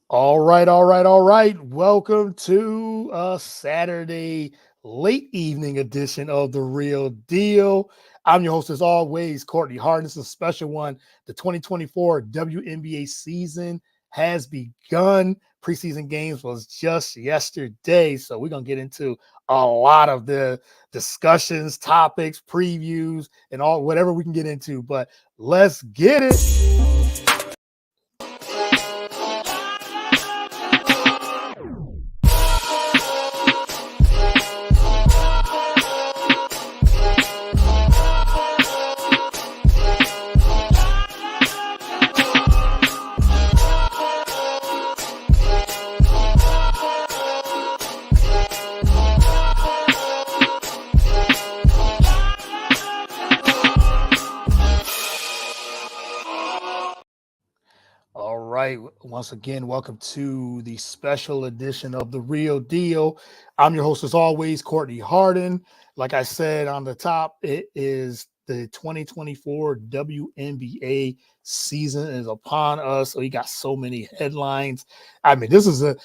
All right. Welcome to a Saturday late evening edition of The Real Deal. I'm your host, as always, Courtney Hart. This is a special one. The 2024 WNBA season has begun. Preseason games was just yesterday. So we're going to get into a lot of the discussions, topics, previews, and all whatever we can get into. But let's get it. All right. Once again, welcome to the special edition of The Real Deal. I'm your host, as always, Courtney Harden. Like I said on the top, it is the 2024 WNBA season is upon us. So we got so many headlines. I mean, this is a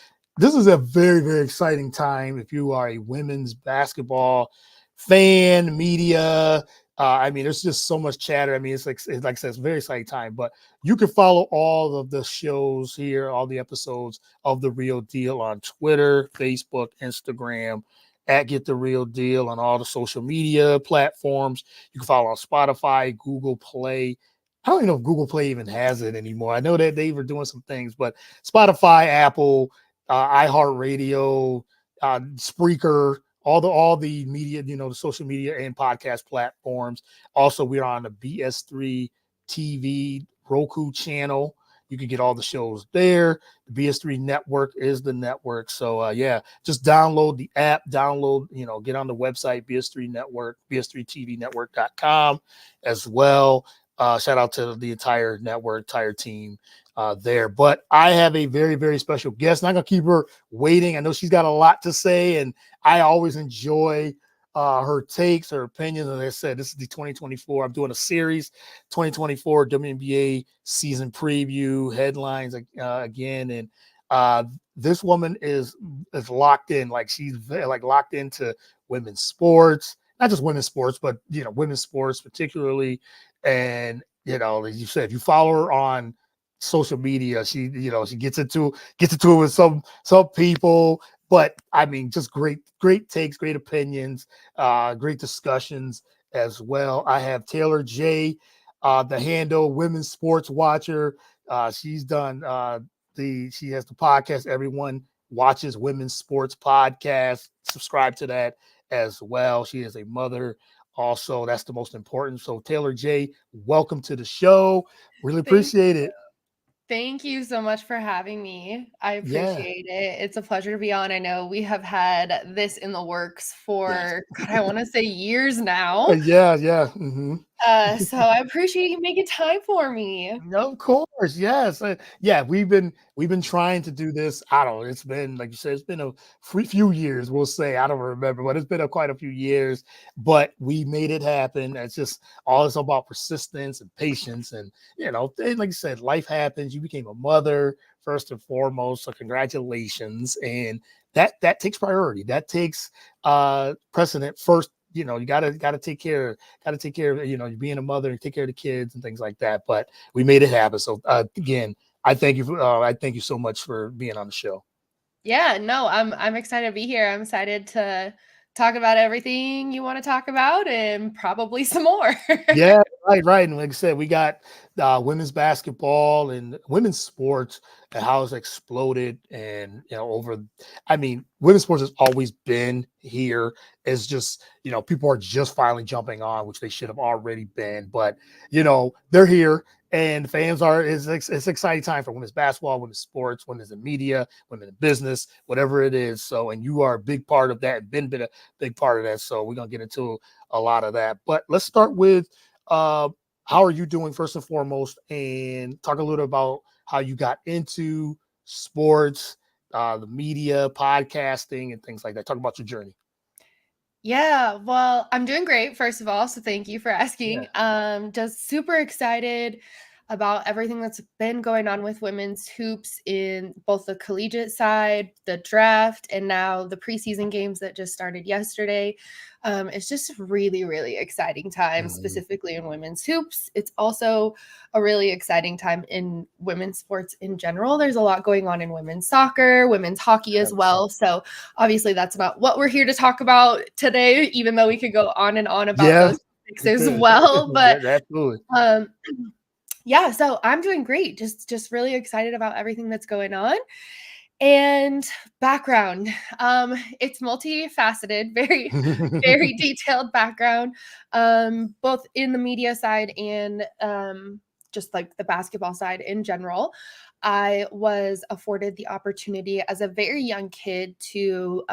very, very exciting time if you are a women's basketball fan, media. I mean, there's just so much chatter. I mean, it's like I said, it's a very exciting time. But you can follow all of the shows here, all the episodes of The Real Deal on Twitter, Facebook, Instagram, at Get The Real Deal on all the social media platforms. You can follow on Spotify, Google Play. I don't even know if Google Play even has it anymore. I know that they were doing some things, but Spotify, Apple, iHeartRadio, Spreaker, all the media, the social media and podcast platforms. Also, we're on the BS3 TV Roku channel. You can get all the shows there. The BS3 network is the network. So yeah, just download the app, get on the website, BS3 Network, BS3TVNetwork.com as well. Shout out to the entire network, entire team there. But I have a very, very special guest. Not going to keep her waiting. I know she's got a lot to say, and I always enjoy her takes, her opinions. As I said, this is the 2024. I'm doing a series, 2024 WNBA season preview headlines again, and this woman is locked in. Like she's like locked into women's sports, not just women's sports, but women's sports particularly. And as you said, if you follow her on social media, she gets into it with some people, but I mean, just great takes, great opinions, great discussions as well. I have Taelor Jae, the handle Women's Sports Watcher. She's done she has the podcast Everyone Watches Women's Sports Podcast. Subscribe to that as well. She is a mother. Also, that's the most important. So, Taelor Jae, welcome to the show. Really Thank appreciate it. thank you so much for having me. I Yeah. appreciate it. It's a pleasure to be on. I know we have had this in the works Yes. for, God, I want to say years now. Yeah. Hmm. So I appreciate you making time for me. No, of course, yes, yeah. We've been trying to do this. I don't know. It's been like you said. It's been a few years. We'll say I don't remember, but it's been quite a few years. But we made it happen. It's just all it's about persistence and patience, and and like you said, life happens. You became a mother first and foremost, so congratulations. And that takes priority. That takes precedent first. You gotta take care of you being a mother and take care of the kids and things like that. But we made it happen. So again, I thank you so much for being on the show. Yeah, no, I'm excited to be here. I'm excited to talk about everything you want to talk about and probably some more. Yeah, right. And like I said, we got women's basketball and women's sports and how it's exploded. And I mean, women's sports has always been here. It's just people are just finally jumping on, which they should have already been. But they're here, and fans are. It's an exciting time for women's basketball, women's sports, women's in media, women in business, whatever it is. So, and you are a big part of that. Been a big part of that. So we're gonna get into a lot of that. But let's start with uh, how are you doing first and foremost, and talk a little about how you got into sports, the media, podcasting, and things like that. Talk about your journey. Yeah, well, I'm doing great, first of all, so thank you for Yeah. asking. Just super excited. about everything that's been going on with women's hoops in both the collegiate side, the draft, and now the preseason games that just started yesterday. It's just a really, really exciting time, specifically in women's hoops. It's also a really exciting time in women's sports in general. There's a lot going on in women's soccer, women's hockey as well. So obviously that's not what we're here to talk about today, even though we could go on and on about those topics as well. But absolutely. Yeah, so I'm doing great. Just really excited about everything that's going on. And background, it's multifaceted, very, very detailed background, both in the media side and just like the basketball side in general. I was afforded the opportunity as a very young kid to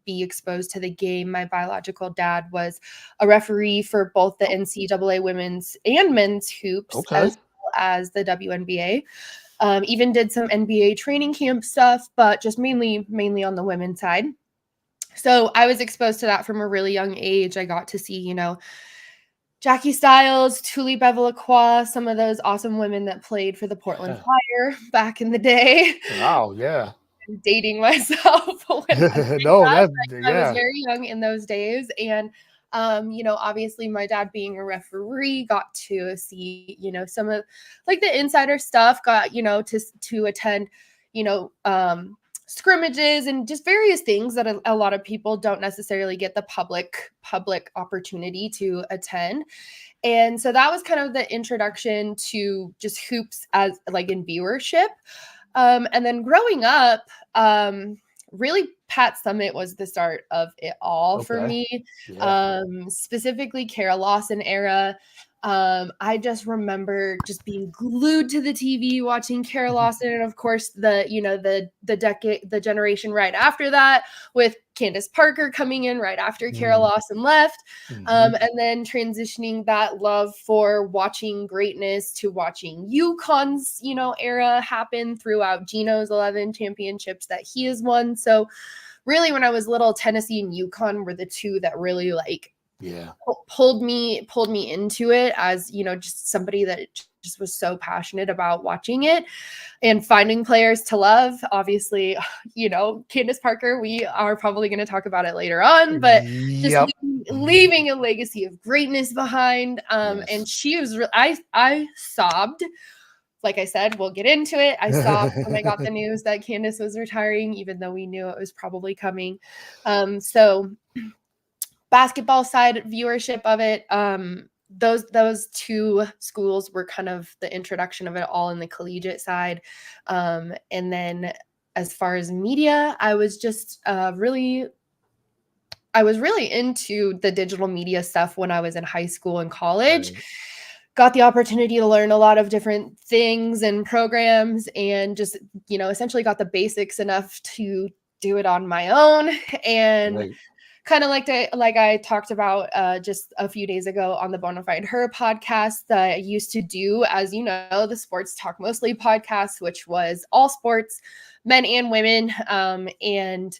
be exposed to the game. My biological dad was a referee for both the NCAA women's and men's hoops, as well as the WNBA. Even did some NBA training camp stuff, but just mainly on the women's side. So I was exposed to that from a really young age. I got to see, Jackie Stiles, Tuli Bevilacqua, some of those awesome women that played for the Portland Fire back in the day. Wow, yeah. I'm dating myself when I was very young in those days. And obviously my dad being a referee got to see, some of like the insider stuff, got, to attend, scrimmages and just various things that a lot of people don't necessarily get the public opportunity to attend. And so that was kind of the introduction to just hoops as like in viewership. And then growing up, really Pat Summitt was the start of it all for me. Specifically Kara Lawson era. I just remember just being glued to the TV watching Kara Lawson, and of course the generation right after that with Candace Parker coming in right after Kara Lawson left, and then transitioning that love for watching greatness to watching UConn's era happen throughout Gino's 11 championships that he has won. So really, when I was little, Tennessee and UConn were the two that really pulled me into it, as just somebody that just was so passionate about watching it and finding players to love. Obviously, Candace Parker, we are probably going to talk about it later on, but just leaving a legacy of greatness behind. And she was I sobbed. Like I said, we'll get into it. I sobbed when I got the news that Candace was retiring, even though we knew it was probably coming. So basketball side viewership of it, those two schools were kind of the introduction of it all in the collegiate side. And then as far as media, I was just really into the digital media stuff when I was in high school and college. Got the opportunity to learn a lot of different things and programs, and just, essentially got the basics enough to do it on my own. And kind of like I talked about just a few days ago on the Bonafide Her podcast that I used to do, as the Sports Talk Mostly podcast, which was all sports, men and women, and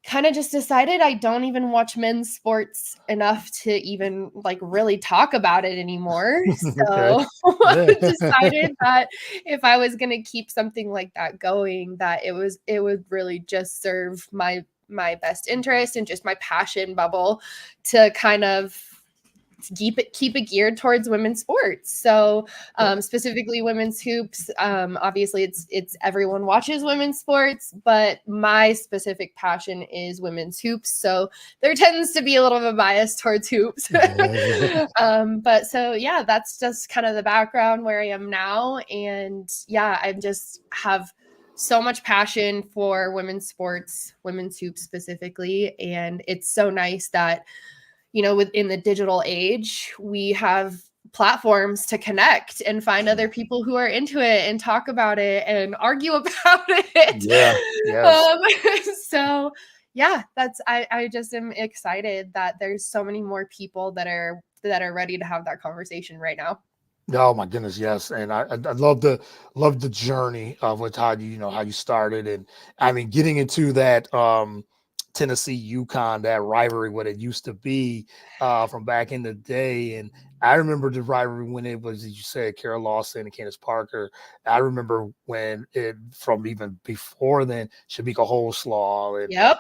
kind of just decided I don't even watch men's sports enough to even really talk about it anymore. So decided that if I was going to keep something like that going, that it would really just serve my best interest and just my passion bubble to kind of keep it geared towards women's sports. So specifically women's hoops. Obviously it's everyone watches women's sports, but my specific passion is women's hoops. So there tends to be a little bit of a bias towards hoops. But so yeah, that's just kind of the background where I am now. And yeah, I just have so much passion for women's sports, women's hoops specifically. And it's so nice that within the digital age, we have platforms to connect and find other people who are into it and talk about it and argue about it. So yeah, I just am excited that there's so many more people that are ready to have that conversation right now. Oh my goodness, yes, and I love the journey of how you started, and I mean getting into that Tennessee UConn, that rivalry, what it used to be from back in the day. And I remember the rivalry when it was, as you said, Kara Lawson and Candace Parker. I remember when it from even before then, Shamika Holslaw, and Yep.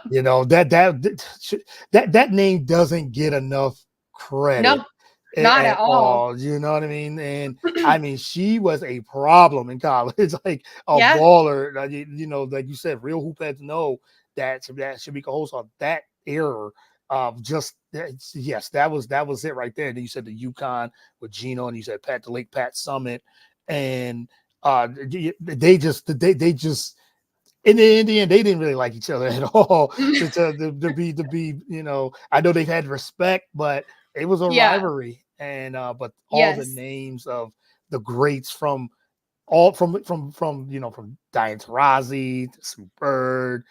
that name doesn't get enough credit No, not at at all. all. You know what I mean? And I mean, she was a problem in college, like a Yeah. baller. Like you said, real hoop heads know that Shamika Holsaw, that era of just yes, that was it right there. And then you said the UConn with Gino, and you said Pat the Lake Pat Summit, and they just in the end, they didn't really like each other at all. To be, I know they've had respect, but it was a Yeah. rivalry. And but all the Yes. names of the greats from all from Diane Taurasi to Sue Bird,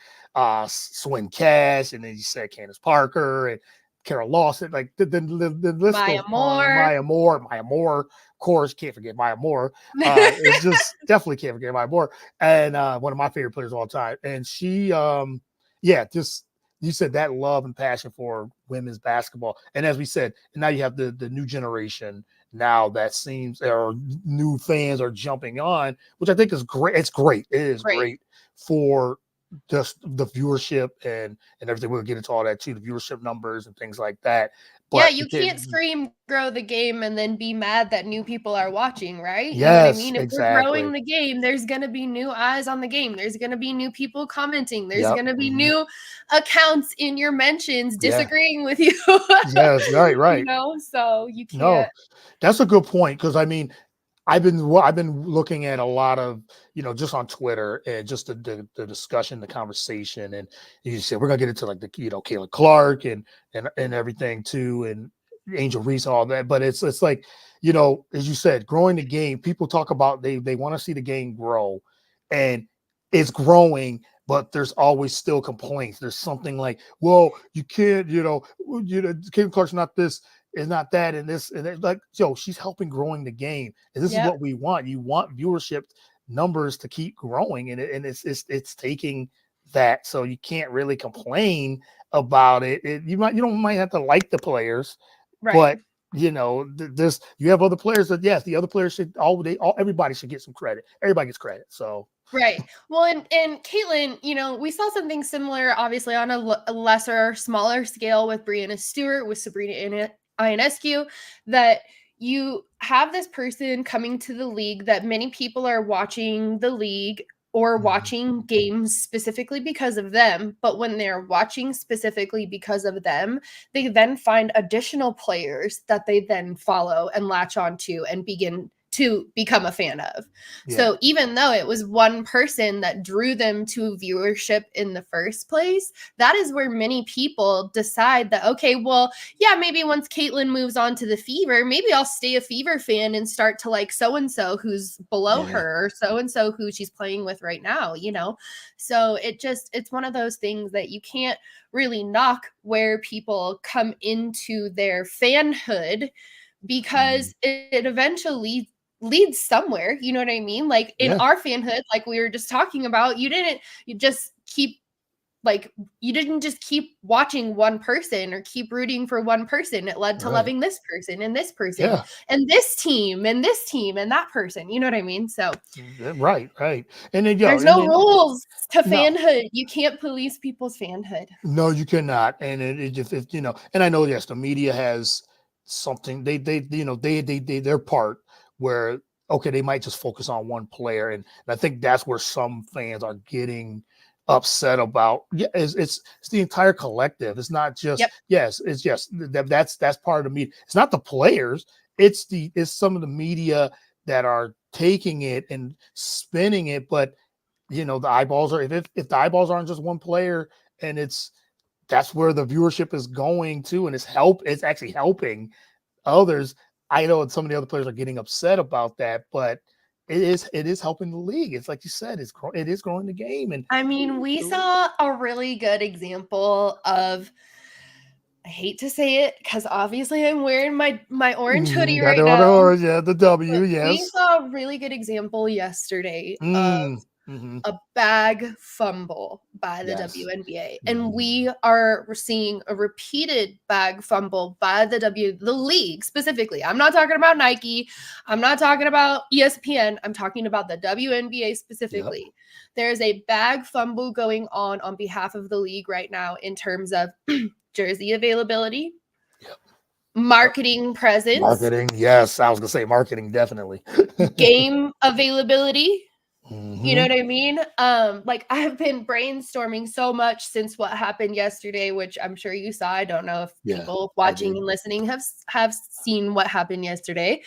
Swin Cash, and then you said Candace Parker and Carol Lawson. Like the list Maya goes on. And Moore. Maya Moore, of course, can't forget Maya Moore. It's just definitely can't forget Maya Moore, and one of my favorite players of all time. And she, yeah, just you said that love and passion for women's basketball, and as we said, now you have the new generation now that seems or new fans are jumping on, which I think is great. It's great. It is Great. great for just the viewership and everything. We'll get into all that too, the viewership numbers and things like that. Yeah, But you can't scream grow the game and then be mad that new people are watching, right? You know what I yes, mean? If we're growing exactly. the game, there's going to be new eyes on the game. There's going to be new people commenting. There's Yep. going to be new accounts in your mentions Yeah. disagreeing with you. Yes. Right. You Right. know, so you can't. No, that's a good point because I mean, I've been looking at a lot of just on Twitter and just the discussion, the conversation, and you said we're gonna get into like the Kayla Clark and everything too, and Angel Reese and all that. But it's like as you said, growing the game. People talk about they want to see the game grow, and it's growing. But there's always still complaints. There's something like, well, you can't, Kayla Clark's not this, is not that, and this, and like, she's helping growing the game, and this is Yep. what we want. You want viewership numbers to keep growing, and it's taking that, so you can't really complain about it. You might have to like the players, Right. but this you have other players that yes, the other players should everybody should get some credit. Everybody gets credit. So Right. Well, and Caitlin, we saw something similar, obviously on a lesser, smaller scale with Brianna Stewart, with Sabrina Ionescu, that you have this person coming to the league that many people are watching the league or watching games specifically because of them. But when they're watching specifically because of them, they then find additional players that they then follow and latch onto and begin to become a fan of. yeah, So even though it was one person that drew them to viewership in the first place, that is where many people decide that, okay, well, yeah, maybe once Caitlin moves on to the Fever, maybe I'll stay a Fever fan and start to like so-and-so who's below yeah, her, or so-and-so who she's playing with right now, So it's one of those things that you can't really knock where people come into their fanhood, because it eventually leads somewhere. You know what I mean? Like in yeah, our fanhood, like we were just talking about, you didn't just keep watching one person or keep rooting for one person. It led to right, loving this person and this person yeah. and this team and this team and that person. You know what I mean? So Right, right. And then there's and no then rules to no, fanhood. You can't police people's fanhood. no, you cannot. And it just and I know yes, the media has something they their part where okay, they might just focus on one player, and I think that's where some fans are getting upset about. Yeah, it's the entire collective. It's not just Yep. yes, it's just that's part of the media. It's not the players. It's some of the media that are taking it and spinning it, but the eyeballs are if the eyeballs aren't just one player, and that's where the viewership is going to, and it's actually helping others. I know some of the other players are getting upset about that, but it is helping the league. It's like you said, it is growing the game, and I mean, we saw a really good example of, I hate to say it because obviously I'm wearing my orange hoodie got right the now, orange, yeah, the W, but we yes. saw a really good example yesterday of Mm, Mhm. a bag fumble by the Yes. WNBA. And we're seeing a repeated bag fumble by the league specifically. I'm not talking about Nike. I'm not talking about ESPN. I'm talking about the WNBA Yep. specifically. There's a bag fumble going on behalf of the league right now in terms of jersey availability, Yep. marketing presence, Marketing. Yes. I was gonna say marketing, definitely. game availability. You know Mhm. what I mean? Like I've been brainstorming so much since what happened yesterday, which I'm sure you saw. I don't know if Yeah, people I watching did. and listening have seen what happened yesterday,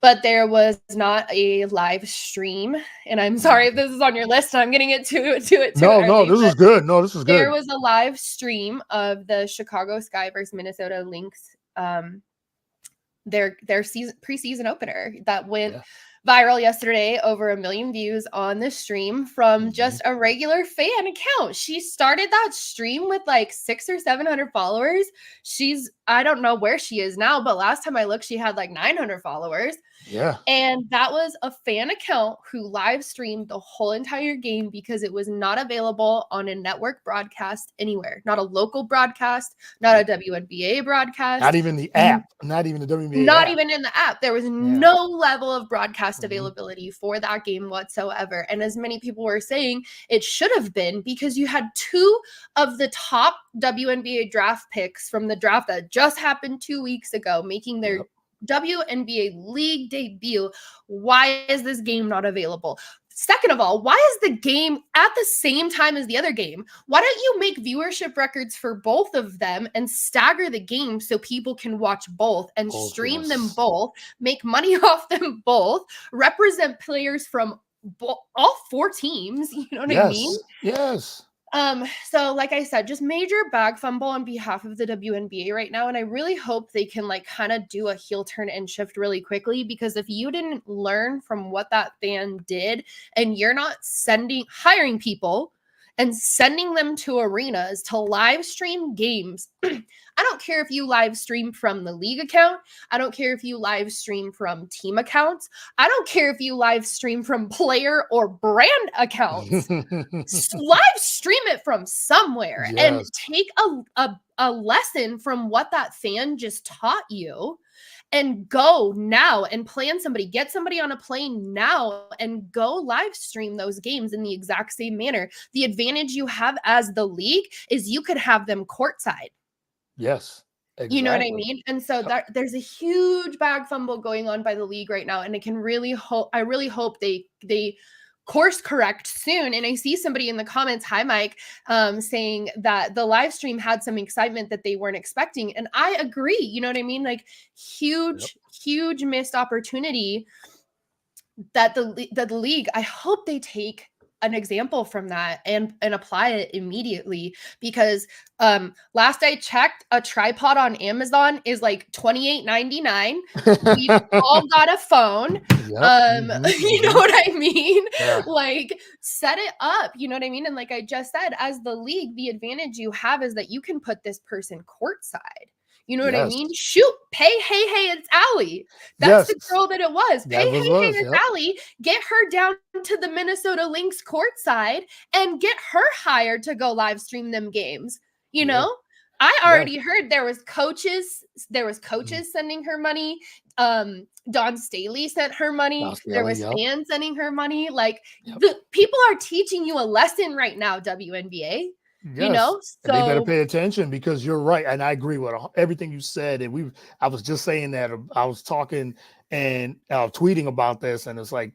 but there was not a live stream. And I'm sorry if Mhm. this is on your list and I'm getting it too No, no, early, this but is good. No, this is there good. was a live stream of the Chicago Sky versus Minnesota Lynx their season preseason opener that went Yeah. viral yesterday, over 1 million views on the stream from Mhm. just a regular fan account. She started that stream with like 6 or 700 followers. I don't know where she is now, but last time I looked she had like 900 followers. Yeah. And that was a fan account who live streamed the whole entire game because it was not available on a network broadcast anywhere. Not a local broadcast, not a WNBA Not broadcast, even the app. Not even the WNBA not app. even in the app. There was Yeah. no level of broadcast Mhm. availability for that game whatsoever. And as many people were saying, it should have been, because you had two of the top WNBA draft picks from the draft that just happened 2 weeks ago making their Yep. WNBA league debut. Why is this game not available? Second of all, why is the game at the same time as the other game? Why don't you make viewership records for both of them and stagger the game so people can watch both and Both, stream them yes. both, make money off them both, represent players from all four teams? You know what I mean? Yes. Yes. So like I said, just major bag fumble on behalf of the WNBA right now. And I really hope they can like kind of do a heel turn and shift really quickly, because if you didn't learn from what that fan did and you're not hiring people and sending them to arenas to live stream games, I don't care if you live stream from the league account. I don't care if you live stream from team accounts. I don't care if you live stream from player or brand accounts. Live stream it from somewhere and Yes. take a lesson from what that fan just taught you, and go now and get somebody on a plane now and go live stream those games in the exact same manner. The advantage you have as the league is you could have them courtside. Yes. You know what I Exactly. mean? And so Yep. there's a huge bag fumble going on by the league right now, and it can really hope. I really hope they course correct soon. And I see somebody in the comments, hi Mike, saying that the live stream had some excitement that they weren't expecting, and I agree. You know what I mean? Like Yep. huge missed opportunity that the league. I hope they take an example from that and apply it immediately, because last I checked, a tripod on Amazon is like $28.99. We've all got a phone. Yep. Mhm. You know Mhm. what I mean? Yeah. Like, set it up, you know what I mean? And like I just said, as the league, the advantage you have is that you can put this person courtside. You know what I Yes. mean? Shoot, pay hey it's Allie. That's Yes. the girl that it was. Pay That hey was. it's Yep. Allie. Get her down to the Minnesota Lynx courtside and get her hired to go live stream them games. You Yeah. know, I Yes. already heard there was coaches Mhm. sending her money. Dawn Staley sent her money. There Australia. was Yep. fans sending her money. Like, Yep. the people are teaching you a lesson right now, WNBA. You Yes. know, And they better so pay attention, because you're right. And I agree with everything you said. And I was just saying that I was talking and tweeting about this, and it's like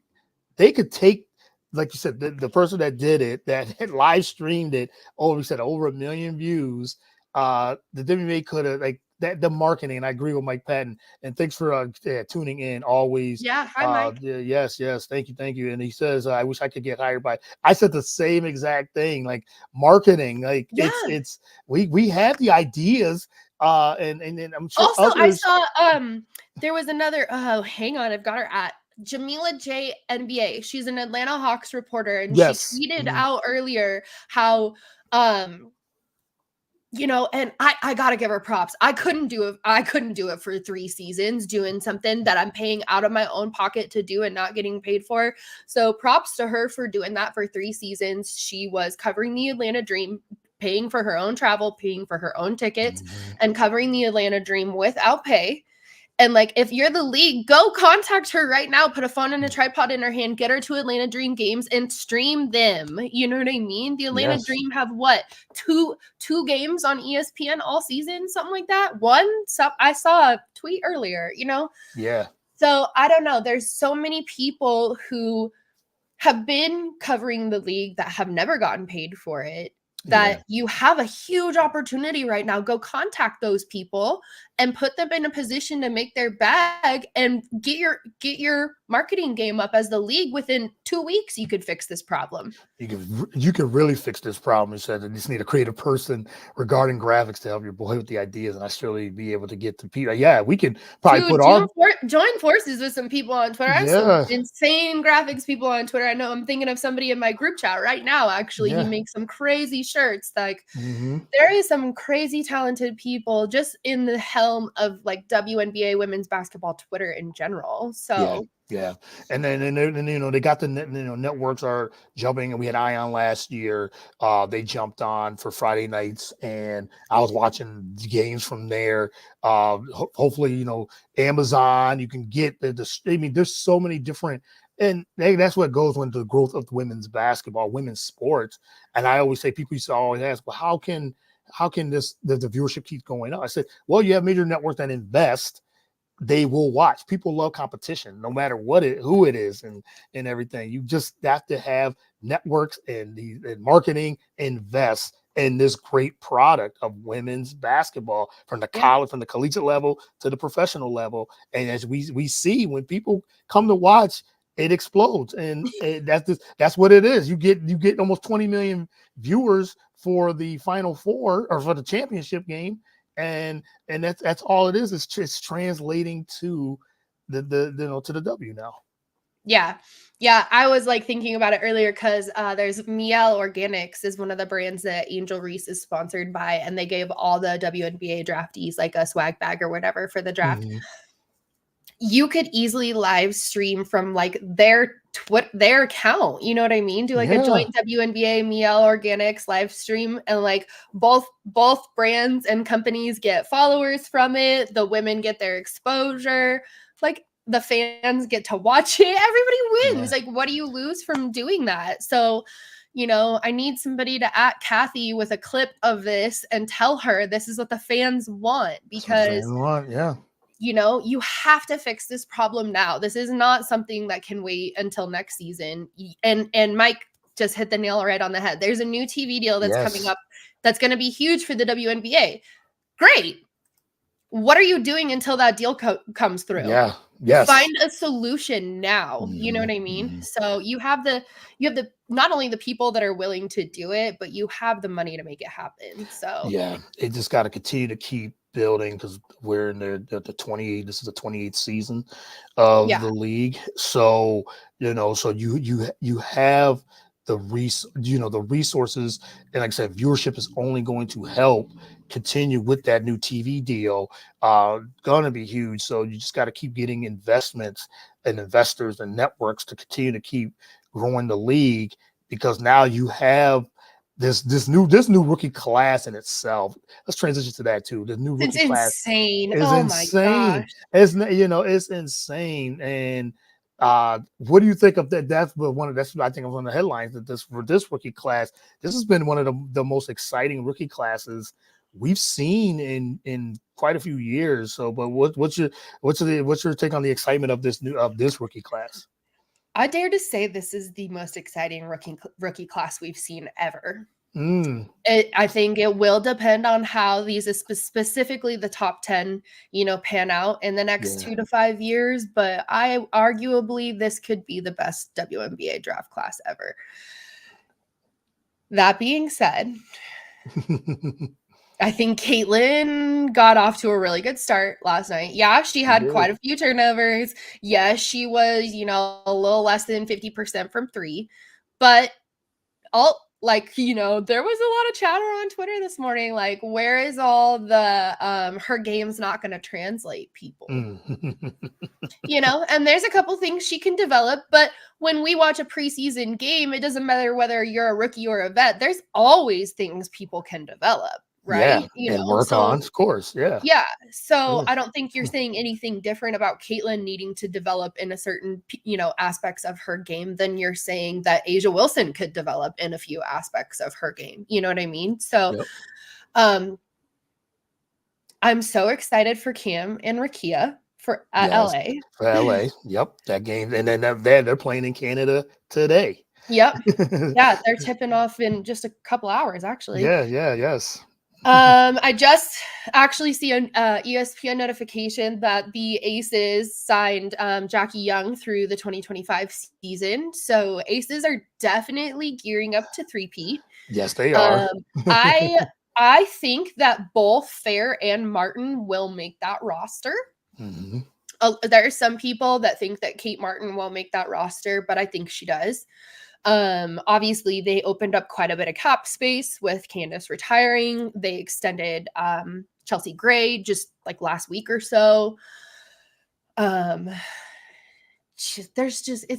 they could take, like you said, the person that did it, that had live streamed it, we said over 1 million views. The WNBA could have, like, that the marketing. And I agree with Mike Patton. And thanks for tuning in always. yeah. Hi, Mike. Yes, thank you. And he says, I wish I could get hired by. I said the same exact thing. Like, marketing, like Yeah. it's we have the ideas. And I'm sure Also, I others. saw there was another, oh, hang on, I've got her at Jamila J NBA. She's an Atlanta Hawks reporter, and she Yes. tweeted Mhm. out earlier how And I gotta give her props. I couldn't do it for 3 seasons doing something that I'm paying out of my own pocket to do and not getting paid for. So props to her for doing that for 3 seasons. She was covering the Atlanta Dream, paying for her own travel, paying for her own tickets, and covering the Atlanta Dream without pay. And like, if you're the league, go contact her right now, put a phone and a tripod in her hand, get her to Atlanta Dream games and stream them. You know what I mean? The Atlanta Yes. Dream have what? Two games on ESPN all season, something like that. I saw a tweet earlier, Yeah. So I don't know. There's so many people who have been covering the league that have never gotten paid for it, that you have a huge opportunity right now. Go contact those people and put them in a position to make their bag and get your marketing game up as the league. Within 2 weeks, you could fix this problem. You can really fix this problem. You said you just need a creative person regarding graphics to help your boy with the ideas, and I surely be able to get to people. Yeah, we can probably join forces with some people on Twitter. I have some insane graphics people on Twitter. I know I'm thinking of somebody in my group chat right now. Actually, he makes some crazy shirts. Like there is some crazy talented people just in the helm of like WNBA women's basketball Twitter in general. So yeah, and then they got the networks are jumping, and we had Ion last year. They jumped on for Friday nights, and I was watching games from there. Hopefully, Amazon, you can get I mean, there's so many different, and that's what goes into the growth of women's basketball, women's sports. And I always say, people used to always ask, well, how can the viewership keep going up? I said, well, you have major networks that invest. They will watch. People love competition, no matter who it is, and everything. You just have to have networks and marketing invest in this great product of women's basketball from the college, from the collegiate level to the professional level. And as we see, when people come to watch, it explodes, and that's what it is. You get almost 20 million viewers for the Final Four or for the championship game. And that's all it is. It's translating to the to the W now. Yeah. I was like thinking about it earlier because there's Miel Organics is one of the brands that Angel Reese is sponsored by, and they gave all the WNBA draftees like a swag bag or whatever for the draft. You could easily live stream from like their account. You know what I mean? Do like a joint WNBA Miel Organics live stream, and like both brands and companies get followers from it. The women get their exposure. Like the fans get to watch it. Everybody wins. Like, what do you lose from doing that? So, I need somebody to at Kathy with a clip of this and tell her this is what the fans want, because you have to fix this problem now. This is not something that can wait until next season. And Mike just hit the nail right on the head. There's a new TV deal that's coming up that's going to be huge for the WNBA. Great. What are you doing until that deal comes through? Find a solution now. You know what I mean? So you have the not only the people that are willing to do it, but you have the money to make it happen. So it just got to continue to keep building, because we're in the 28. This is the 28th season of the league. So so you have the resources, and like I said, viewership is only going to help continue with that new TV deal. Gonna be huge. So you just got to keep getting investments and investors and networks to continue to keep growing the league, because now you have this new rookie class in itself. Let's transition to that too. The new rookie class is insane. It's insane. And what do you think of that? That's I think of one of the headlines, that for this rookie class, this has been one of the most exciting rookie classes we've seen in quite a few years. So, but what's your take on the excitement of this rookie class? I dare to say this is the most exciting rookie class we've seen ever. I think it will depend on how these, specifically the top 10, pan out in the next 2 to 5 years. But I arguably this could be the best WNBA draft class ever. That being said, I think Caitlin got off to a really good start last night. Yeah, she had quite a few turnovers. Yes, she was, a little less than 50% from 3. But like, you know, there was a lot of chatter on Twitter this morning, like, where is all the her game's not going to translate people? You know, and there's a couple things she can develop, but when we watch a preseason game, it doesn't matter whether you're a rookie or a vet, there's always things people can develop, Yeah, right? You and know, work so on, of course. Yeah. yeah, so Yeah. I don't think you're saying anything different about Caitlin needing to develop in a certain, you know, aspects of her game than you're saying that Asia Wilson could develop in a few aspects of her game. You know what I mean? So, Yep. I'm so excited for Cam and Rakia for at Yes. LA. For LA. Yep. That game. And then they're playing in Canada today. Yep. Yeah, they're tipping off in just a couple hours, actually. Yeah. Yeah. Yes. I just actually see an ESPN notification that the Aces signed Jackie Young through the 2025 season. So Aces are definitely gearing up to three-peat. Yes, they are. I think that both Fair and Martin will make that roster. Mm-hmm. There are some people that think that Kate Martin will make that roster, but I think she does. Obviously, they opened up quite a bit of cap space with Candace retiring. They extended Chelsea Gray just like last week or so. It's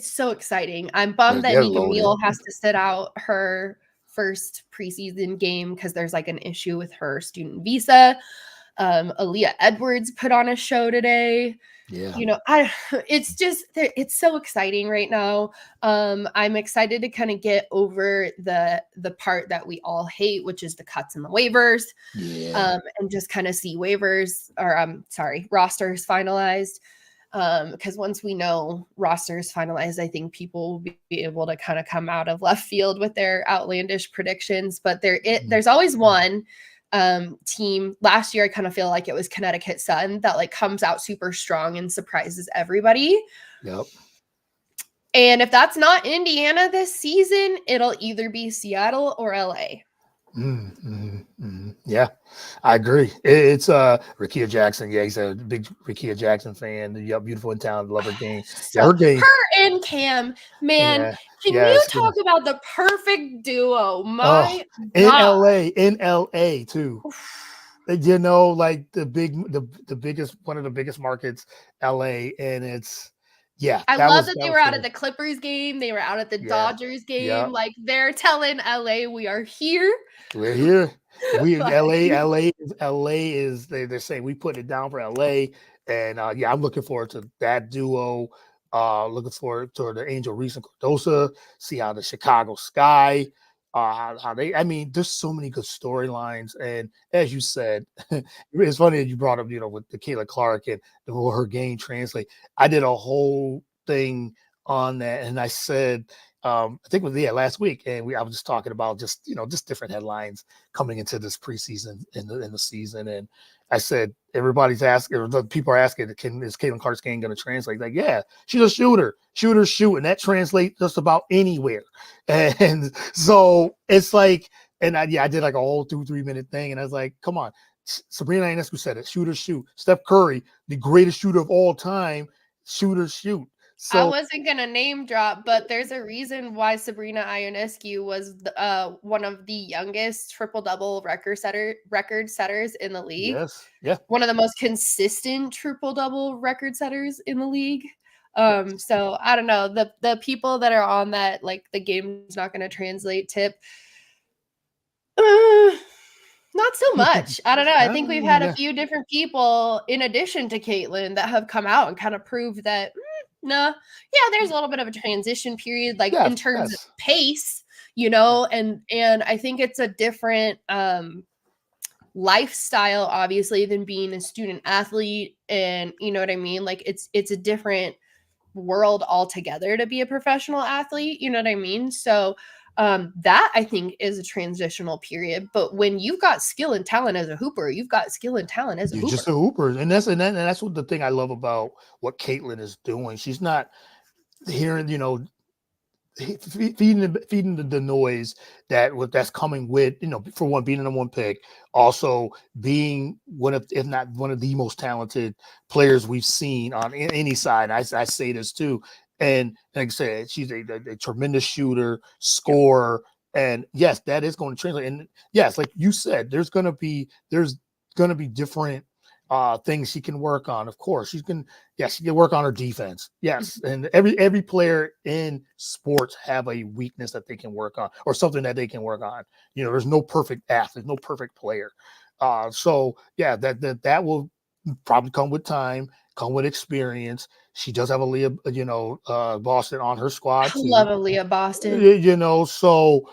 so exciting. I'm bummed that They're Nika loaded. Meal has to sit out her first preseason game because there's like an issue with her student visa. Aaliyah Edwards put on a show today. Yeah. You know, it's so exciting right now. I'm excited to kind of get over the part that we all hate, which is the cuts and the waivers. Yeah. And just kind of see waivers or rosters finalized. Because once we know rosters finalized, I think people will be able to kind of come out of left field with their outlandish predictions. But there's always one team. Last year I kind of feel like it was Connecticut Sun that like comes out super strong and surprises everybody. Yep. And if that's not Indiana this season, it'll either be Seattle or LA. Yeah, I agree. It's Rakia Jackson. Yeah, he's a big Rakia Jackson fan. Yeah, beautiful in town. Love her game. So Yeah, her game. her and Cam, man, Yeah. can Yeah, you talk about the perfect duo? My in God. LA too. You know, like the biggest, one of the biggest markets, LA, and it's I love that they were out at the Clippers game. They were out at the Dodgers game. Yeah. Like they're telling LA, we are here. We're here. We LA is they're saying we put it down for LA. And yeah, I'm looking forward to that duo. Looking forward to the Angel Reese and Cordosa, see how the Chicago Sky, how they, I mean, there's so many good storylines. And as you said, it's funny that you brought up, you know, with the Kayla Clark and the whole her game translate. I did a whole thing on that, and I said, I think it was last week, and I was just talking about just, you know, just different headlines coming into this preseason in the season, and I said everybody's asking, or the people are asking, is Caitlin Clark's game going to translate? Like, yeah, she's a shooter, shoot, and that translates just about anywhere. And so it's like, and I did like a whole 2-3 minute thing, and I was like, come on, Sabrina Ionescu said it, shooters shoot. Steph Curry, the greatest shooter of all time, shooters shoot. So I wasn't gonna name drop, but there's a reason why Sabrina Ionescu was one of the youngest triple-double record setters in the league. yes, yeah, One of the most consistent triple-double record setters in the league. So I don't know, the people that are on that, like the game's not gonna translate tip. Not so much. I don't know. I think we've had a few different people in addition to Caitlin that have come out and kind of proved that no, yeah, there's a little bit of a transition period, like in terms of pace, you know, and I think it's a different lifestyle, obviously, than being a student athlete, and you know what I mean. Like it's a different world altogether to be a professional athlete. You know what I mean? So that I think is a transitional period. But when you've got skill and talent as a hooper, you've got skill and talent as a hooper. Just a hooper, and that's what the thing I love about what Caitlin is doing. She's not hearing, you know, feeding the noise that's coming with, you know, for one, being the number one pick, also being one of, if not one of the most talented players we've seen on any side. I say this too. And like I said, she's a tremendous shooter, scorer, And yes, that is going to translate. And yes, like you said, there's gonna be different things she can work on. Of course, she can work on her defense. Yes. And every player in sports have a weakness that they can work on or something that they can work on. There's no perfect athlete, no perfect player. So yeah, that will probably come with time, come with experience. She does have a Leah, Boston on her I squad too. love Aaliyah Boston. So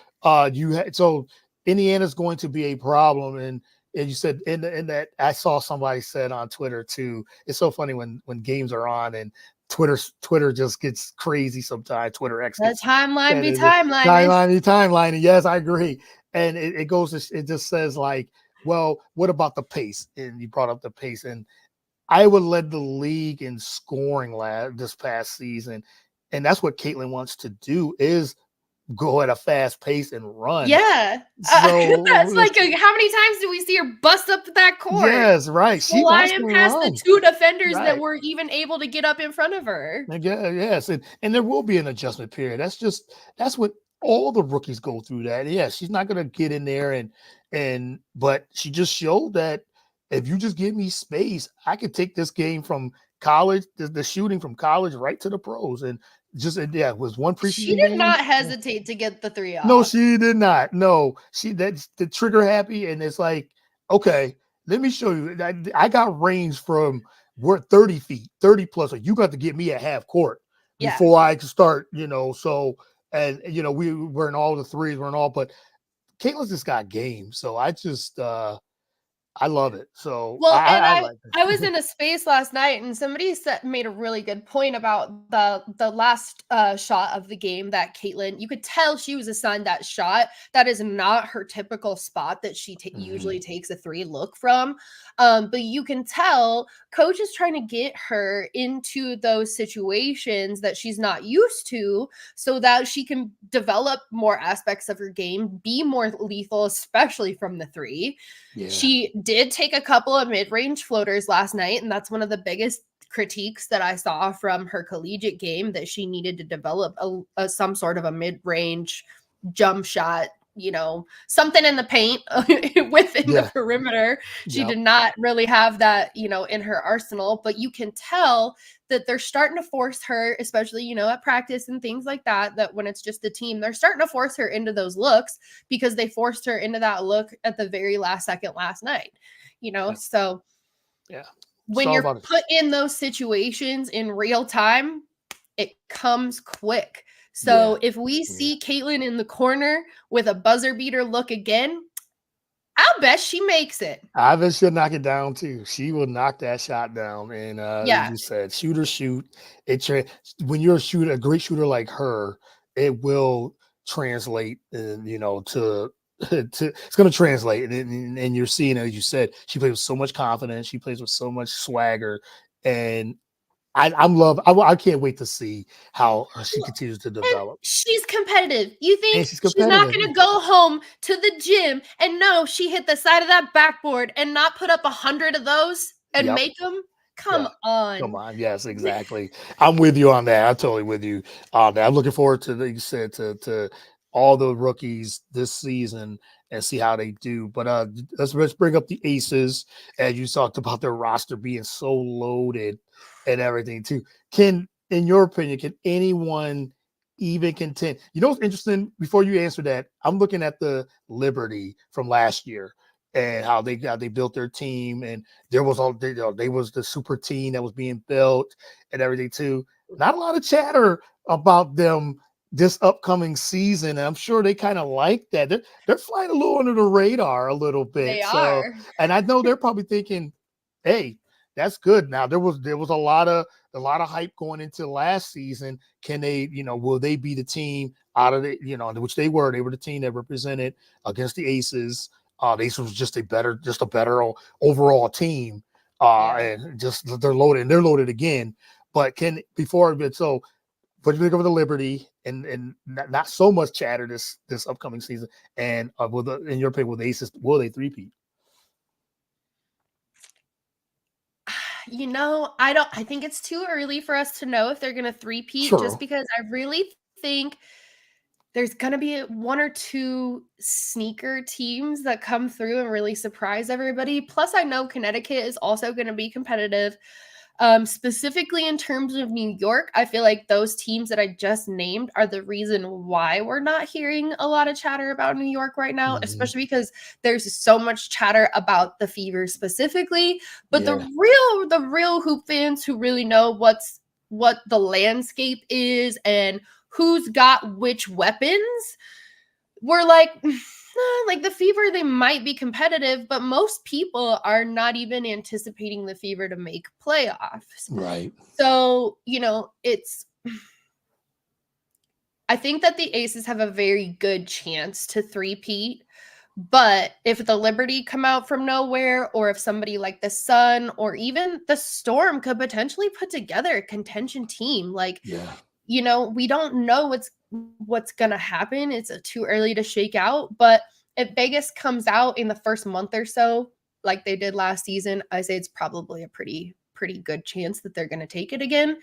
so Indiana's going to be a problem, and you said in that I saw somebody said on Twitter too. It's so funny when games are on and Twitter just gets crazy sometimes. Twitter X The gets timeline and be it timelining. timeline. And yes, I agree. And it just says like, well, what about the pace? And you brought up the pace, and Iowa led the league in scoring this past season, and that's what Caitlin wants to do is go at a fast pace and run. Yeah. That's So like, how many times do we see her bust up that court? yes, right. She wants to Flying past the run. 2 defenders that Right. were even able to get up in front of her. Yeah, yes, and there will be an adjustment period. That's what all the rookies go through. That yeah, she's not gonna get in there and but she just showed that if you just give me space, I could take this game from college, the shooting from college right to the pros, and it was one She preseason did game. not hesitate to get the 3 No, off. she did not. No, that's the trigger happy, and it's like, okay, let me show you. I got range from we're 30 feet, 30 plus. So you got to get me at half court Yeah. before I can start, So, and we're in all the threes, we're in all, but Caitlin's just got game. So I love it. So Well, and I I like I was it. in a space last night, and somebody made a really good point about the last shot of the game that Caitlin. You could tell she was assigned that shot. That is not her typical spot that she Mhm. usually takes a 3 look from. But you can tell coach is trying to get her into those situations that she's not used to, so that she can develop more aspects of her game, be more lethal, especially from the 3. Yeah. She did take a couple of mid-range floaters last night, and that's one of the biggest critiques that I saw from her collegiate game, that she needed to develop some sort of a mid-range jump shot, something in the paint within the Yeah. perimeter. She Yep. did not really have that, in her arsenal, but you can tell that they're starting to force her, especially, at practice and things like that, that when it's just a team, they're starting to force her into those looks because they forced her into that look at the very last second last night, Yeah. so Yeah. It's when all you're about it. put in those situations in real time, it comes quick. Yeah. So if we Yeah. see Caitlin in the corner with a buzzer beater look again, I'll bet she makes it. Ivan should knock it down too. She will knock that shot down. And as Yeah. you said, shoot or shoot. When you're a great shooter like her, it will translate, and to it's going to translate, and you're seeing, as you said, she plays with so much confidence. She plays with so much swagger, and I can't wait to see how she Well, continues to and develop. she's competitive. You And think she's she's not competitive. going to go home to the gym and know she hit the side of that backboard and not put up 100 of those and Yep. make them? Yeah. Come Come on. on. Yes, exactly. I'm with you on that. I'm totally with you on that. I'm looking forward to, like you said, to all the rookies this season and see how they do. But let's bring up the aces, as you talked about their roster being so loaded and everything too. In your opinion, can anyone even contend? You know what's interesting? Before you answer that, I'm looking at the Liberty from last year and how they built their team, and there was they was the super team that was being built and everything too. Not a lot of chatter about them this upcoming season. And I'm sure they kind of like that. They're flying a little under the radar a little They bit. So, are. and I know they're probably thinking, hey, that's good. Now there was a lot of hype going into last season. Can they, will they be the team out of which they were? They were the team that represented against the Aces. The Aces was just a better overall team. Yeah. And just they're loaded again. But what do you think of the Liberty and not so much chatter this upcoming season? And in your opinion, will the Aces will they three-peat? I think it's too early for us to know if they're going to three-peat, just True. because I really think there's going to be one or two sneaker teams that come through and really surprise everybody. Plus, I know Connecticut is also going to be competitive. Specifically in terms of New York, I feel like those teams that I just named are the reason why we're not hearing a lot of chatter about New York right now, especially because there's so much chatter about the Fever specifically. But the real hoop fans who really know what the landscape is and who's got which weapons, we're like the Fever, they might be competitive, but most people are not even anticipating the Fever to make playoffs. Right. So, I think that the Aces have a very good chance to three-peat. But if the Liberty come out from nowhere, or if somebody like the Sun or even the Storm could potentially put together a contention team, we don't know what's gonna happen. It's too early to shake out. But if Vegas comes out in the first month or so, like they did last season, I say it's probably a pretty good chance that they're gonna take it again.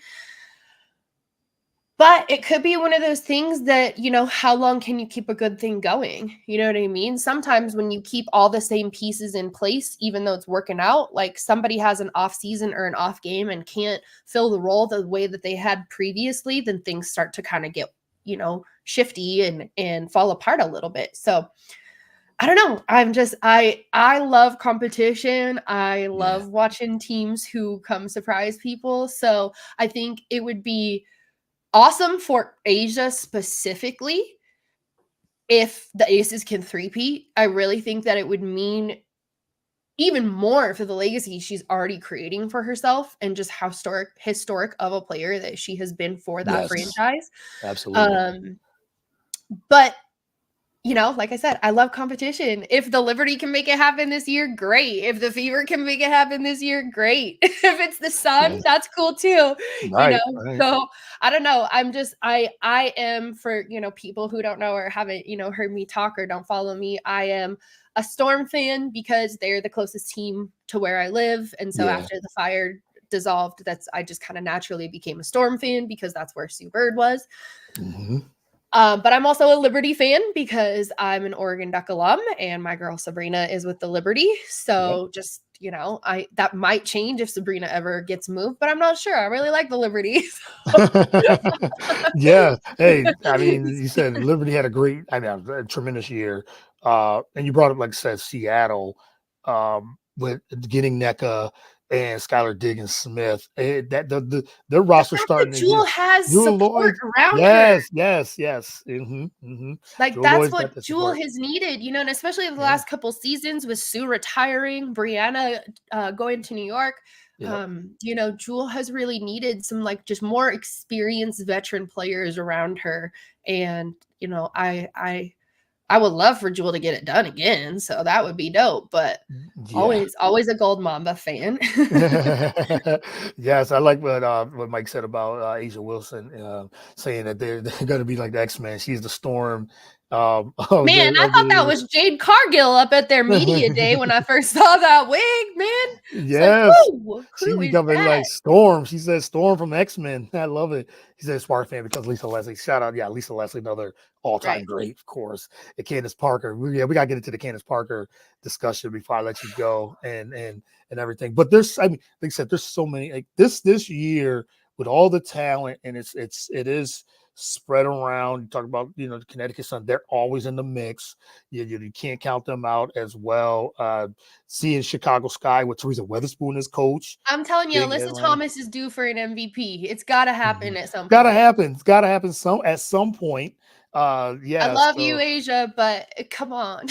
But it could be one of those things that, how long can you keep a good thing going? You know what I mean? Sometimes when you keep all the same pieces in place, even though it's working out, like somebody has an off season or an off game and can't fill the role the way that they had previously, then things start to kind of get, shifty and fall apart a little bit. So I don't know. I love competition. I love watching teams who come surprise people. So I think it would be awesome for Asia specifically if the Aces can three-peat. I really think that it would mean even more for the legacy she's already creating for herself and just how historic of a player that she has been for that franchise. Absolutely. But like I said, I love competition. If the Liberty can make it happen this year, great. If the Fever can make it happen this year, great. If it's the Sun, that's cool too. Right. So I don't know. I am, for people who don't know or haven't heard me talk or don't follow me, I am a Storm fan because they're the closest team to where I live. And so after the Fire dissolved, I just kind of naturally became a Storm fan because that's where Sue Bird was. Mm-hmm. But I'm also a Liberty fan because I'm an Oregon Duck alum and my girl Sabrina is with the Liberty. So just, that might change if Sabrina ever gets moved, but I'm not sure. I really like the Liberty. Yeah. Hey, I mean, you said Liberty had a tremendous year. And you brought up, like I said, Seattle, with getting NECA and Skylar Diggins-Smith. Their roster starting to Jewel has Jewel support Lloyd, around her. Yes. Mm-hmm, mm-hmm. Like Jewel that's Lloyd's what Jewel has needed, and especially the last couple seasons with Sue retiring, Brianna going to New York. Jewel has really needed some just more experienced veteran players around her. And, I would love for Jewel to get it done again. So that would be dope, but always a Gold Mamba fan. Yes, I like what Mike said about Asia Wilson, saying that they're going to be like the X-Men. She's the Storm. Man, I thought that was Jade Cargill up at their media day when I first saw that wig, man. Yes. Like, She becoming like Storm. She says Storm from X-Men. I love it. She says Spark fan because Lisa Leslie. Shout out, Lisa Leslie, another all-time great, of course. And Candace Parker. We gotta get into the Candace Parker discussion before I let you go and everything. But like I said, there's so many this year with all the talent, and it is spread around. You talk about the Connecticut Sun; they're always in the mix. You can't count them out as well. Seeing Chicago Sky with Teresa Weatherspoon as coach. I'm telling you, Alyssa Thomas is due for an MVP. It's got to happen at some point. It's got to happen at some point. I love you, Asia, but come on.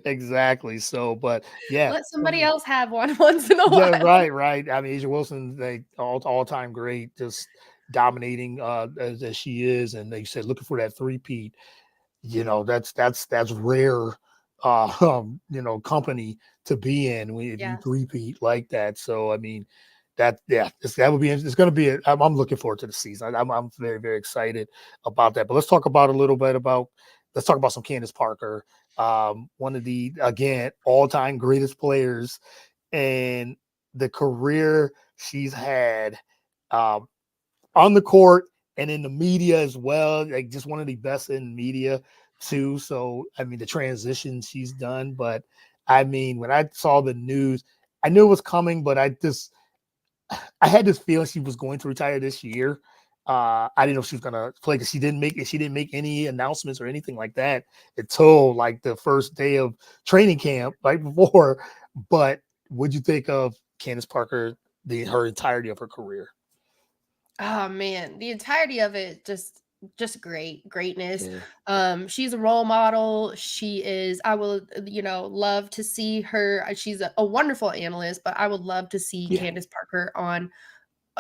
Exactly. So, but let somebody else have one once in a while. Yeah, right. I mean, Asia Wilson, all-time great, just dominating as she is, and they said looking for that three-peat. That's rare, company to be in if you three-peat like that. So, I mean, that would be. It's going to be. I'm looking forward to the season. I'm very, very excited about that. But let's talk about Let's talk about some Candace Parker. One of the, again, all-time greatest players, and the career she's had on the court and in the media as well, like just one of the best in media too. So I mean, the transition she's done, but I mean, when I saw the news, I knew it was coming, but I had this feeling she was going to retire this year. I didn't know if she was gonna play because she didn't make any announcements or anything like that until like the first day of training camp, right before. But what'd you think of Candace Parker, her entirety of her career? Oh man, the entirety of it just greatness. Yeah. She's a role model. She is, I will, love to see her. She's a wonderful analyst, but I would love to see Yeah. Candace Parker on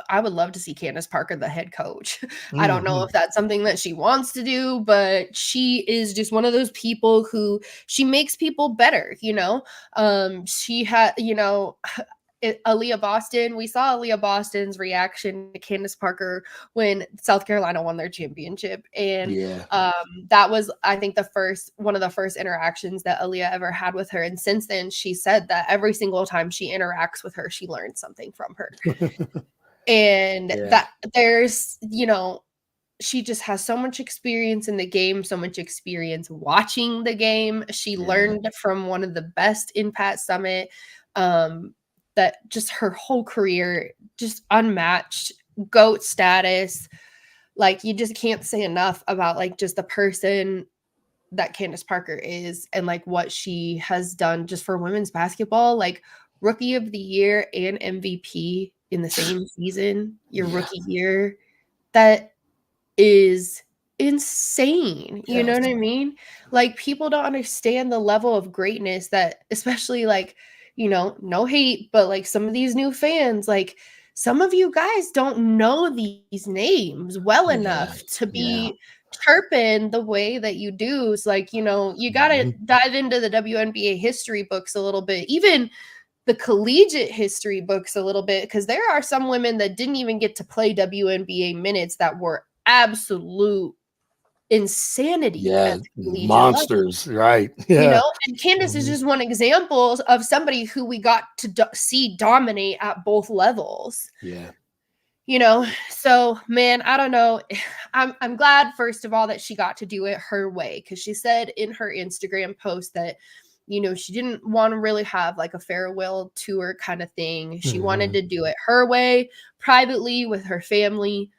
I would love to see Candace Parker, the head coach. I don't know Hmm. if that's something that she wants to do, but she is just one of those people who she makes people better, you know? She had, Aaliyah Boston, we saw Aaliyah Boston's reaction to Candace Parker when South Carolina won their championship. And Yeah. that was, I think, one of the first interactions that Aaliyah ever had with her. And since then, she said that every single time she interacts with her, she learns something from her. And Yeah. that she just has so much experience in the game, so much experience watching the game. She Yeah. learned from one of the best in Pat Summit. That just her whole career, just unmatched, GOAT status. Like, you just can't say enough about like just the person that Candace Parker is and like what she has done just for women's basketball. Like, rookie of the year and MVP in the same season, your Yeah. rookie year. That is insane. You know Yes. what I mean? Like, people don't understand the level of greatness that, especially like, no hate, but like some of these new fans, like some of you guys don't know these names well Yeah. enough to Yeah. be chirping the way that you do. It's like, you got to Mhm. dive into the WNBA history books a little bit, even the collegiate history books a little bit, because there are some women that didn't even get to play WNBA minutes that were absolute insanity Yeah. at the collegiate level, Monsters. Right. Yeah. and Candace is Mhm. just one example of somebody who we got to see dominate at both levels. Yeah. So man, I don't know. I'm glad, first of all, that she got to do it her way, because she said in her Instagram post that she didn't want to really have like a farewell tour kind of thing. She wanted Mhm. to do it her way, privately, with her family,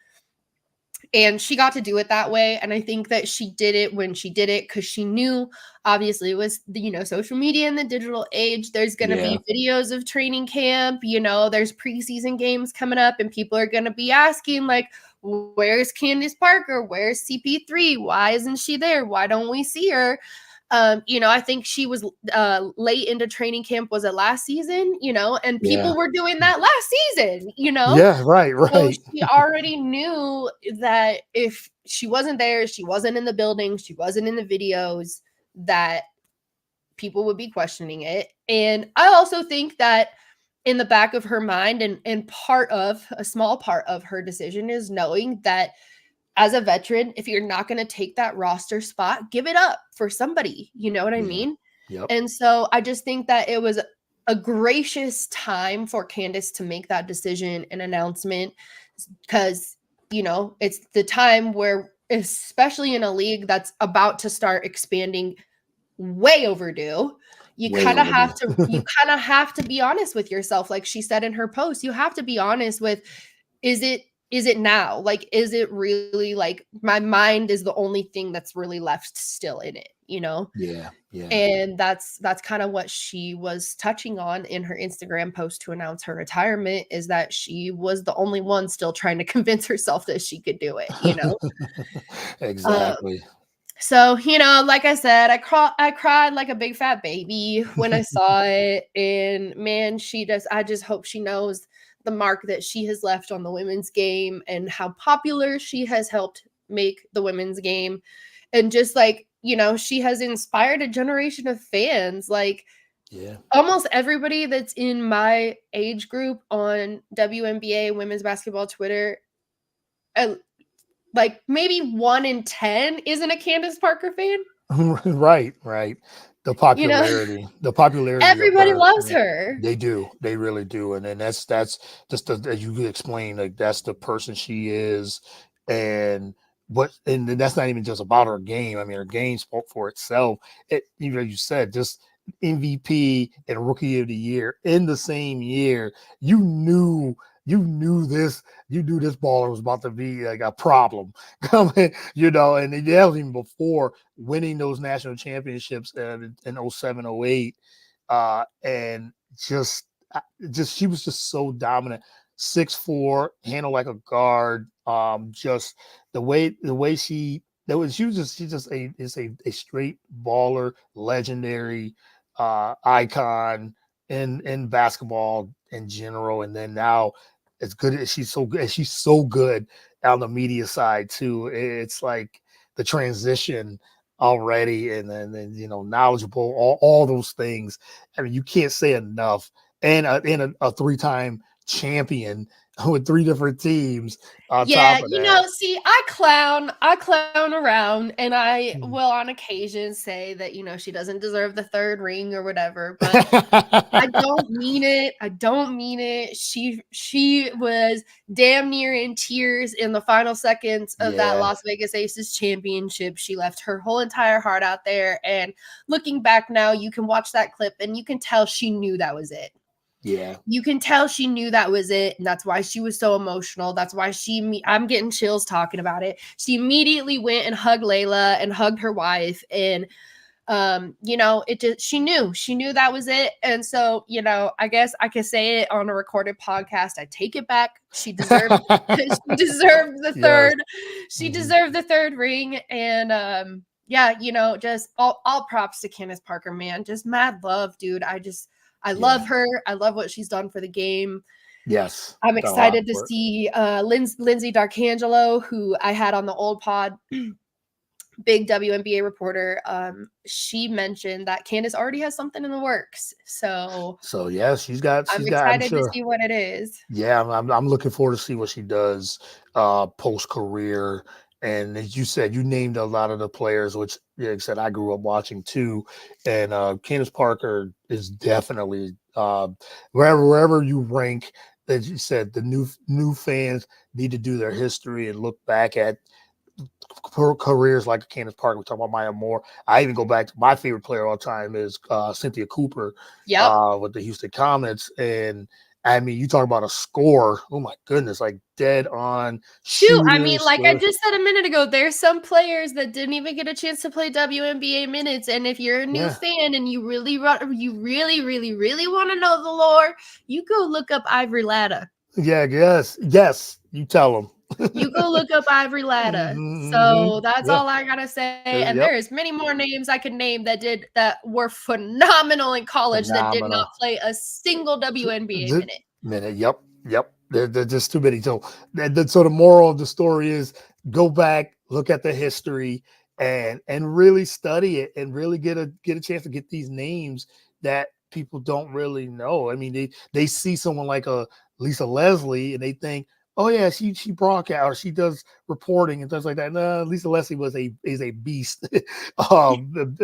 and she got to do it that way. And I think that she did it when she did it because she knew, obviously, it was the social media in the digital age. There's going to Yeah. be videos of training camp, there's preseason games coming up, and people are going to be asking like, where's Candace Parker, where's CP3, why isn't she there, why don't we see her? I think she was late into training camp. Was it last season? And Yeah. people were doing that last season, Yeah. Right. so Right. she already knew that if she wasn't there, she wasn't in the building, she wasn't in the videos, that people would be questioning it. And I also think that in the back of her mind, and part of a small part of her decision, is knowing that as a veteran, if you're not going to take that roster spot, give it up for somebody. You know what I Yeah. mean? Yep. And so I just think that it was a gracious time for Candace to make that decision and announcement, because, it's the time where, especially in a league that's about to start expanding, way overdue, Way overdue. you kind of have to be honest with yourself. Like she said in her post, you have to be honest with, is it now? Like, is it really, like, my mind is the only thing that's really left still in it, Yeah. Yeah. And that's kind of what she was touching on in her Instagram post to announce her retirement, is that she was the only one still trying to convince herself that she could do it. Um, Exactly. so, like I said, I cried like a big fat baby when I saw it. And man, I just hope she knows the mark that she has left on the women's game, and how popular she has helped make the women's game. And just like, she has inspired a generation of fans. Like, Yeah. almost everybody that's in my age group on WNBA women's basketball Twitter, uh, like maybe 1 in 10 isn't a Candace Parker fan. Right. Right. The You know, popularity of everybody her. loves her. They do. They really do. And then that's just as you could explain, like that's the person she is. and and that's not even just about her game. I mean, her game spoke for itself. You said, just MVP and Rookie of the Year in the same year. You knew this baller was about to be like a problem coming, and that was even before winning those national championships in 07, 08. And just she was just so dominant. 6'4", handle like a guard. Just the way she was just she's just a straight baller, legendary icon in basketball in general. And then now, as good as she's so good on the media side too. It's like the transition already, and then knowledgeable, all those things. I mean, you can't say enough. And a three-time champion with three different teams on Yeah, top of that. see, I clown around, and I will on occasion say that, she doesn't deserve the third ring or whatever, but I don't mean it. I don't mean it. She was damn near in tears in the final seconds of that Yeah, Las Vegas Aces championship. She left her whole entire heart out there, and looking back now, you can watch that clip and you can tell she knew that was it. yeah. You can tell she knew that was it, and that's why she was so emotional. That's why I'm getting chills talking about it. She immediately went and hugged Layla and hugged her wife, and she knew that was it. And so, I guess I could say it on a recorded podcast. I take it back. She deserved she deserved the Yes. third. She Mhm. deserved the third ring. And just all props to Candace Parker, man. Just mad love, dude. I love her. I love what she's done for the game. Yes. I'm Done a lot excited to for it. see Lindsay Darkangelo, who I had on the old pod, big WNBA reporter. She mentioned that Candace already has something in the works. So Yeah, I'm I'm excited to sure. see what it is. Yeah, I'm looking forward to see what she does post career. And as you said, you named a lot of the players, which, like I said, I grew up watching too. And Candace Parker is definitely wherever you rank. As you said, the new fans need to do their history and look back at careers like Candace Parker. We talk about Maya Moore. I even go back to my favorite player of all time is Cynthia Cooper Yep. with the Houston Comets. And I mean, you talk about a score. Oh my goodness, like dead on Shoot, I shooter. mean, like I just said a minute ago, there's some players that didn't even get a chance to play WNBA minutes. And if you're a new fan and you really want to know the lore, you go look up Ivory Latta. Yeah, yes. You tell them. You go look up Ivory Latta. So that's all I gotta say. And Yep. there's many more names I could name that were phenomenal in college that did not play a single WNBA minute. Yep. There's just too many. So the moral of the story is go back, look at the history, and really study it, and really get a chance to get these names that people don't really know. I mean, they see someone like a Lisa Leslie and they think, oh yeah, she broadcast or she does reporting and things like that. No, Lisa Leslie is a beast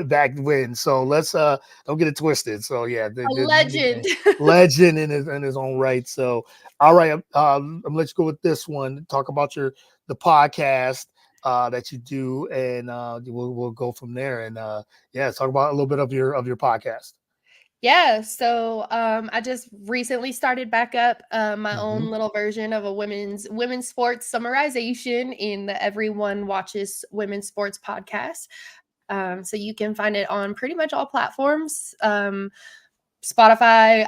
back when. So let's don't get it twisted. So yeah, A legend. legend in his own right. So all right, I'm gonna let you go with this one. Talk about the podcast that you do, and we'll go from there. And talk about a little bit of your podcast. Yeah, so I just recently started back up my own little version of a women's sports summarization in the Everyone Watches Women's Sports podcast. So you can find it on pretty much all platforms. Spotify,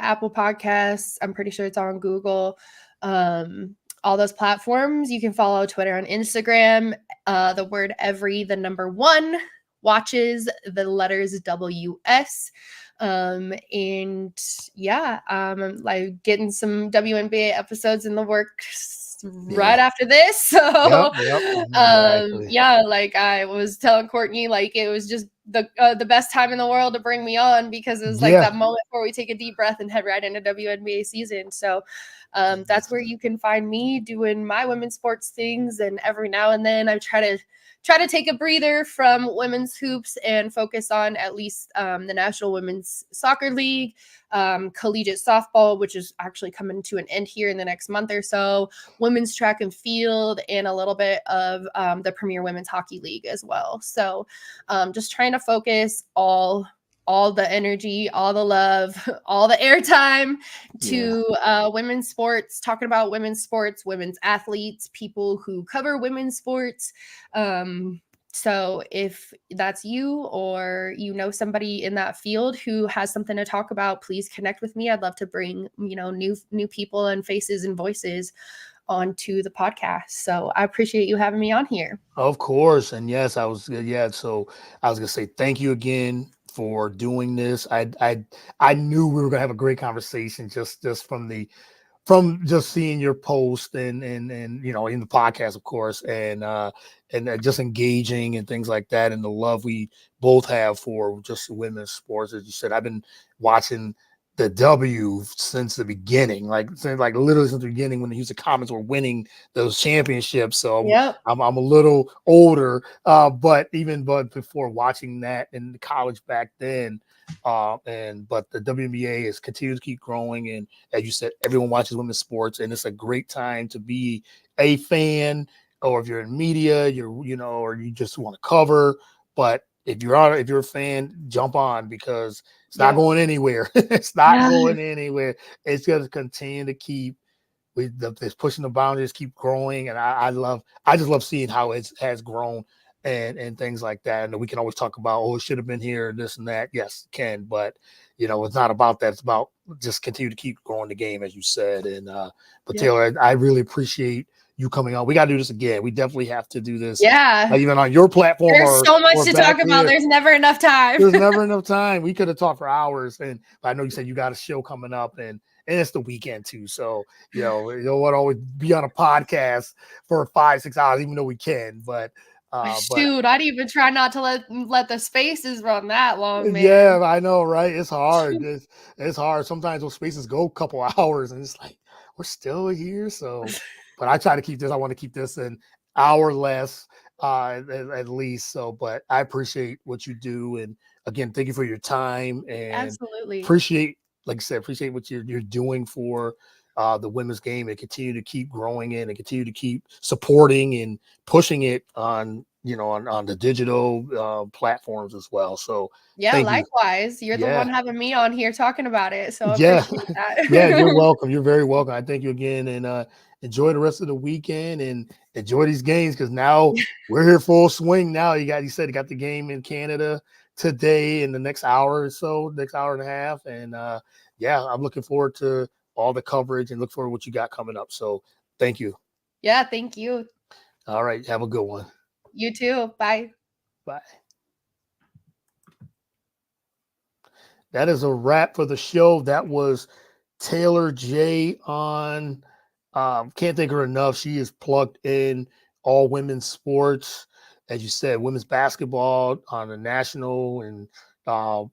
Apple Podcasts. I'm pretty sure it's on Google. All those platforms. You can follow Twitter and Instagram. The word every, the number one, watches, the letters WS. I'm like getting some WNBA episodes in the works right after this. So Exactly. like I was telling Courtney, like it was just the best time in the world to bring me on, because it was like that moment where we take a deep breath and head right into WNBA season. So that's where you can find me doing my women's sports things, and every now and then I try try to take a breather from women's hoops and focus on at least the National Women's Soccer League, collegiate softball, which is actually coming to an end here in the next month or so, women's track and field, and a little bit of the Premier Women's Hockey League as well. So just trying to focus all the energy, all the love, all the airtime to women's sports, talking about women's sports, women's athletes, people who cover women's sports. So if that's you or you know somebody in that field who has something to talk about, please connect with me. I'd love to bring, new people and faces and voices onto the podcast. So I appreciate you having me on here. Of course. And yes, so I was gonna say thank you again for doing this. I knew we were gonna have a great conversation just from just seeing your post and in the podcast, of course, and just engaging and things like that, and the love we both have for just women's sports. As you said, I've been watching the W since the beginning, since literally since the beginning when the Houston Comets were winning those championships. So I'm a little older, but before watching that in college back then, but the WNBA has continued to keep growing, and as you said, everyone watches women's sports, and it's a great time to be a fan, or if you're in media, or you just want to cover. But if you're a fan, jump on, because it's not going anywhere. It's not going anywhere. It's going to continue to keep it's pushing the boundaries, keep growing, and I just love seeing how it has grown and things like that. And we can always talk about, it should have been here, this and that. Yes, it can, but it's not about that. It's about just continue to keep growing the game, as you said. And but Taylor, I really appreciate you coming on. We got to do this again. We definitely have to do this. Yeah. Even on your platform. There's so much to talk about. There's never enough time. There's never enough time. We could have talked for hours. And I know you said you got a show coming up, and it's the weekend too. So, you don't want to always be on a podcast for 5-6 hours, even though we can. But shoot, I'd even try not to let the spaces run that long, man. Yeah, I know, right? It's hard. It's hard. Sometimes those spaces go a couple hours, and it's like, we're still here. So, but I try to keep this. I want to keep this an hour less, at least. So, but I appreciate what you do, and again, thank you for your time, and absolutely appreciate, like I said, appreciate what you're doing for the women's game, and continue to keep growing it, and continue to keep supporting and pushing it on the digital platforms as well. So likewise, you're the one having me on here talking about it, so I appreciate that. You're welcome. You're very welcome. I thank you again, and enjoy the rest of the weekend, and enjoy these games, because now we're here full swing. Now you said you got the game in Canada today in the next hour or so, next hour and a half, and I'm looking forward to all the coverage and look forward to what you got coming up. So thank you. Yeah, thank you. All right, have a good one. You too. Bye. Bye. That is a wrap for the show. That was Taelor Jae on. Can't thank her enough. She is plugged in all women's sports. As you said, women's basketball on the national and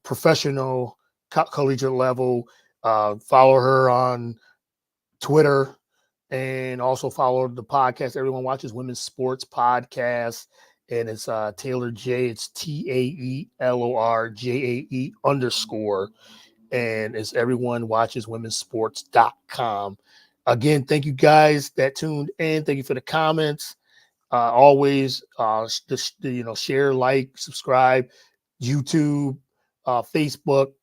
professional collegiate level. Follow her on Twitter, and also follow the podcast. Everyone watches Women's Sports Podcast, and it's Taelor Jae. It's TaelorJae _, and it's Everyone Watches Womensports.com. Again, thank you guys that tuned in. Thank you for the comments. Always just share, like, subscribe, YouTube, Facebook,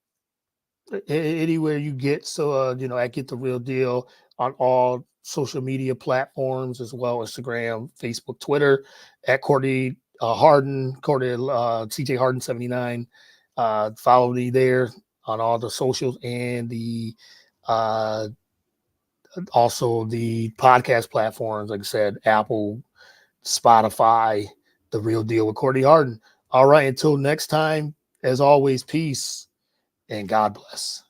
anywhere you get. So I Get the Real Deal on all social media platforms as well: Instagram, Facebook, Twitter, at Courtney Harden, CJ Harden 79. Follow me there on all the socials, and the also the podcast platforms, like I said, Apple, Spotify, The Real Deal with Courtney Harden. All right, until next time, as always, peace and God bless.